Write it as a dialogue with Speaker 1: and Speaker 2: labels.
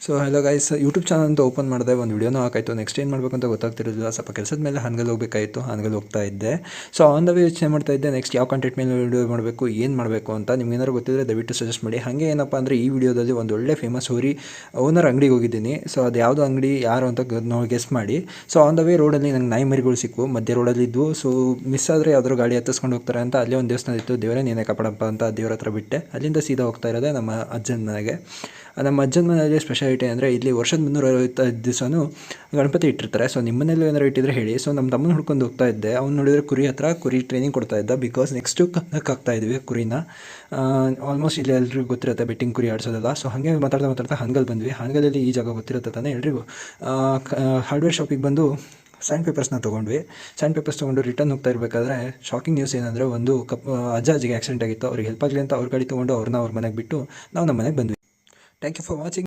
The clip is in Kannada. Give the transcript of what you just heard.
Speaker 1: So hello guys, YouTube channel ಅಂತ ಓಪನ್ ಮಾಡಿದೆ, ಒಂದು ವಿಡಿಯೋನೂ ಹಾಕಾಯಿತು. ನೆಕ್ಸ್ಟ್ ಏನು ಮಾಡಬೇಕು ಅಂತ ಗೊತ್ತಾಗ್ತಿರಲಿಲ್ಲ. ಸ್ವಲ್ಪ ಕೆಲಸದ ಮೇಲೆ ಹಾನಗಲ್ ಹೋಗಬೇಕಾಯಿತು, ಹಾನಗಲ್ ಹೋಗ್ತಾ ಇದ್ದೆ. ಸೊ ಆನ್ ದ ವೇ ಯೋಚನೆ ಮಾಡ್ತಾ ಇದ್ದೆ ನೆಕ್ಸ್ಟ್ ಯಾವ ಕಂಟೆಂಟ್ ಮೇಲೆ ವಿಡಿಯೋ ಮಾಡಬೇಕು, ಏನು ಮಾಡಬೇಕು ಅಂತ. ನಿಮ್ಗೆ ಏನಾದ್ರು ಗೊತ್ತಿದ್ರೆ ದಯವಿಟ್ಟು ಸಜೆಸ್ಟ್ ಮಾಡಿ. ಹಾಗೆ ಏನಪ್ಪ ಅಂದರೆ ಈ ವಿಡಿಯೋದಲ್ಲಿ ಒಂದು ಒಳ್ಳೆ ಫೇಮಸ್ ಹೋರಿ ಓನರ್ ಅಂಗಡಿಗೆ ಹೋಗಿದ್ದೀನಿ. ಸೊ ಅದು ಯಾವುದೋ ಅಂಗಡಿ ಯಾರು ಅಂತ ಗೆಸ್ ಮಾಡಿ. ಸೊ ಆನ್ ದ ವೇ ರೋಡಲ್ಲಿ ನಂಗೆ ನಾಯಿ ಮರಿಗಳು ಸಿಕ್ಕು, ಮಧ್ಯೆ ರೋಡಲ್ಲಿ ಇದ್ವು. ಸೊ ಮಿಸ್ ಆದರೆ ಯಾವ್ದಾದ್ರು ಗಾಡಿ ಹತ್ತಿಸ್ಕೊಂಡು ಹೋಗ್ತಾರೆ ಅಂತ ಅಲ್ಲೇ ಒಂದು ದೇವಸ್ಥಾನ ಇತ್ತು. ದೇವರೇ ನೀನೇ ಕಾಪಾಡಪ್ಪ ಅಂತ ದೇವ್ರ ಹತ್ರ ಬಿಟ್ಟೆ. ಅಲ್ಲಿಂದ ಸೀದಾ ಹೋಗ್ತಾ ಇರೋದೆ ನಮ್ಮ ಅಜ್ಜನ ಮನೆಗೆ. ನಮ್ಮ ಅಜ್ಜನ ಮನೆಯಲ್ಲಿ ಸ್ಪೆಷಾಲಿಟಿ ಅಂದರೆ ಇಲ್ಲಿ ವರ್ಷದ 365 ದಿವಸನೂ ಗಣಪತಿ ಇಟ್ಟಿರ್ತಾರೆ. ಸೊ ನಿಮ್ಮ ಮನೇಲಿ ಏನಾರು ಇಟ್ಟಿದ್ರೆ ಹೇಳಿ. ಸೊ ನಮ್ಮ ತಮ್ಮನ ಹುಡ್ಕೊಂಡು ಹೋಗ್ತಾ ಇದ್ದೆ. ಅವ್ನು ನೋಡಿದರೆ ಕುರಿ ಟ್ರೈನಿಂಗ್ ಕೊಡ್ತಾ ಇದ್ದ. ಬಿಕಾಸ್ ನೆಕ್ಸ್ಟು ಕನ್ನಕ್ಕೆ ಇದ್ವಿ ಕುರಿನ. ಆಲ್ಮೋಸ್ಟ್ ಇಲ್ಲಿ ಎಲ್ರಿಗೂ ಗೊತ್ತಿರುತ್ತೆ ಬೆಟ್ಟಿಂಗ್ ಕುರಿ ಆಡಿಸೋದಲ್ಲ. ಸೊ ಹಾಗೆ ಮಾತಾಡ್ತಾ ಹಾನಗಲ್ ಬಂದ್ವಿ. ಹಾನಗಲಲ್ಲಿ ಈ ಜಾಗ ಗೊತ್ತಿರುತ್ತೆ ತಾನೇ ಎಲ್ರಿಗೂ. ಹಾರ್ಡ್ವೇರ್ ಶಾಪಿಗೆ ಬಂದು ಸ್ಯಾಂಡ್ ಪೇಪರ್ಸ್ನ ತೊಗೊಂಡ್ವಿ. ಸ್ಯಾಂಡ್ ಪೇಪರ್ಸ್ ತೊಗೊಂಡು ರಿಟರ್ನ್ ಹೋಗ್ತಾ ಇರಬೇಕಾದ್ರೆ ಶಾಕಿಂಗ್ ನ್ಯೂಸ್ ಏನಂದರೆ ಒಂದು ಅಜ್ಜಿಗೆ ಆಕ್ಸಿಡೆಂಟ್ ಆಗಿತ್ತು. ಅವ್ರಿಗೆ ಹೆಲ್ಪ್ ಆಗಲಿ ಅಂತ ಅವ್ರ ಗಾಡಿ ತೊಗೊಂಡು ಅವ್ರ ಮನೆಗೆ ಬಿಟ್ಟು ನಾವು ನಮ್ಮ ಮನೆಗೆ ಬಂದ್ವಿ. Thank you for watching.